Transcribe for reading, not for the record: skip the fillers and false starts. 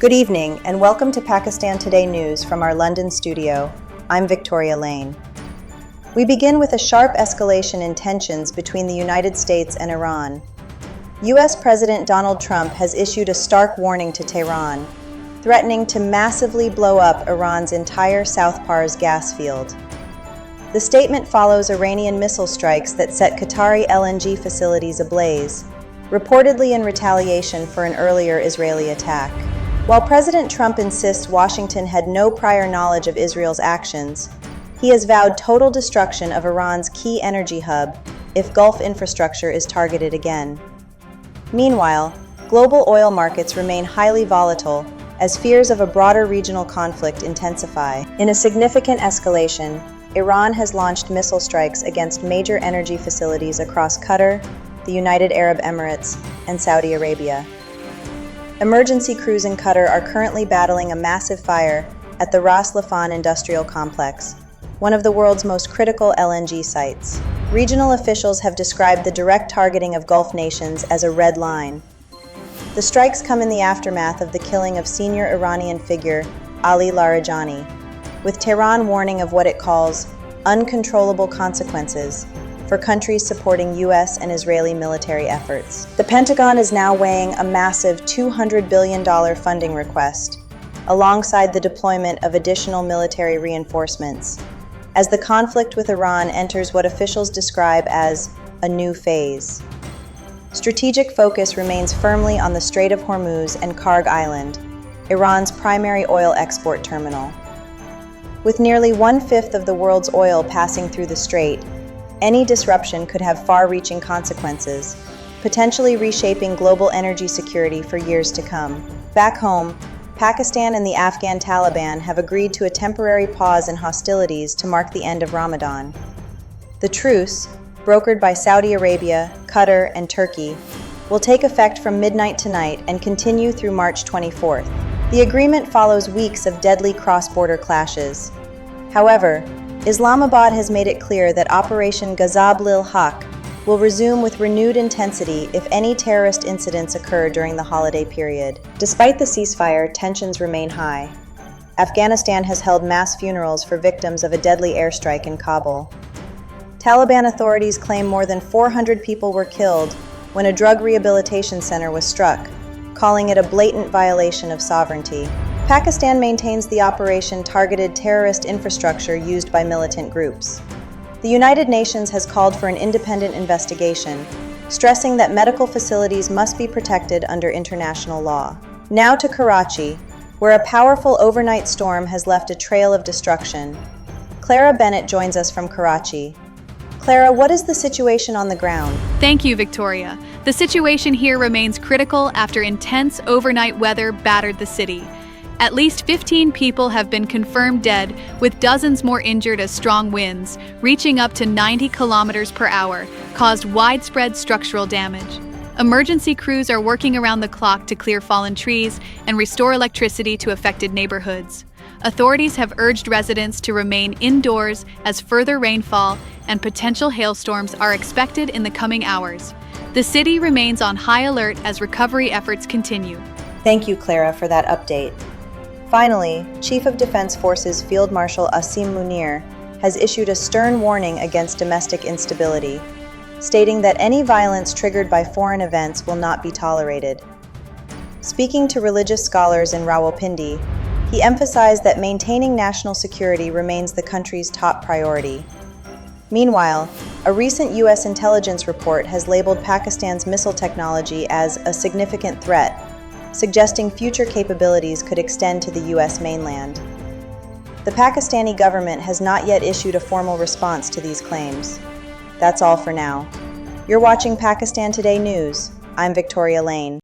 Good evening, and welcome to Pakistan Today News from our London studio. I'm Victoria Lane. We begin with a sharp escalation in tensions between the United States and Iran. U.S. President Donald Trump has issued a stark warning to Tehran, threatening to massively blow up Iran's entire South Pars gas field. The statement follows Iranian missile strikes that set Qatari LNG facilities ablaze, reportedly in retaliation for an earlier Israeli attack. While President Trump insists Washington had no prior knowledge of Israel's actions, he has vowed total destruction of Iran's key energy hub if Gulf infrastructure is targeted again. Meanwhile, global oil markets remain highly volatile as fears of a broader regional conflict intensify. In a significant escalation, Iran has launched missile strikes against major energy facilities across Qatar, the United Arab Emirates, and Saudi Arabia. Emergency crews in Qatar are currently battling a massive fire at the Ras Laffan industrial complex, one of the world's most critical LNG sites. Regional officials have described the direct targeting of Gulf nations as a red line. The strikes come in the aftermath of the killing of senior Iranian figure Ali Larijani, with Tehran warning of what it calls uncontrollable consequences for countries supporting U.S. and Israeli military efforts. The Pentagon is now weighing a massive $200 billion funding request, alongside the deployment of additional military reinforcements, as the conflict with Iran enters what officials describe as a new phase. Strategic focus remains firmly on the Strait of Hormuz and Karg Island, Iran's primary oil export terminal. With nearly 1/5 of the world's oil passing through the strait, any disruption could have far-reaching consequences, potentially reshaping global energy security for years to come. Back home, Pakistan and the Afghan Taliban have agreed to a temporary pause in hostilities to mark the end of Ramadan. The truce, brokered by Saudi Arabia, Qatar, and Turkey, will take effect from midnight tonight and continue through March 24th. The agreement follows weeks of deadly cross-border clashes. However, Islamabad has made it clear that Operation Ghazab lil Haq will resume with renewed intensity if any terrorist incidents occur during the holiday period. Despite the ceasefire, tensions remain high. Afghanistan has held mass funerals for victims of a deadly airstrike in Kabul. Taliban authorities claim more than 400 people were killed when a drug rehabilitation center was struck, calling it a blatant violation of sovereignty. Pakistan maintains the operation targeted terrorist infrastructure used by militant groups. The United Nations has called for an independent investigation, stressing that medical facilities must be protected under international law. Now to Karachi, where a powerful overnight storm has left a trail of destruction. Clara Bennett joins us from Karachi. Clara, what is the situation on the ground? Thank you, Victoria. The situation here remains critical after intense overnight weather battered the city. At least 15 people have been confirmed dead, with dozens more injured as strong winds, reaching up to 90 kilometers per hour, caused widespread structural damage. Emergency crews are working around the clock to clear fallen trees and restore electricity to affected neighborhoods. Authorities have urged residents to remain indoors as further rainfall and potential hailstorms are expected in the coming hours. The city remains on high alert as recovery efforts continue. Thank you, Clara, for that update. Finally, Chief of Defense Forces Field Marshal Asim Munir has issued a stern warning against domestic instability, stating that any violence triggered by foreign events will not be tolerated. Speaking to religious scholars in Rawalpindi, he emphasized that maintaining national security remains the country's top priority. Meanwhile, a recent U.S. intelligence report has labeled Pakistan's missile technology as a significant threat, suggesting future capabilities could extend to the U.S. mainland. The Pakistani government has not yet issued a formal response to these claims. That's all for now. You're watching Pakistan Today News. I'm Victoria Lane.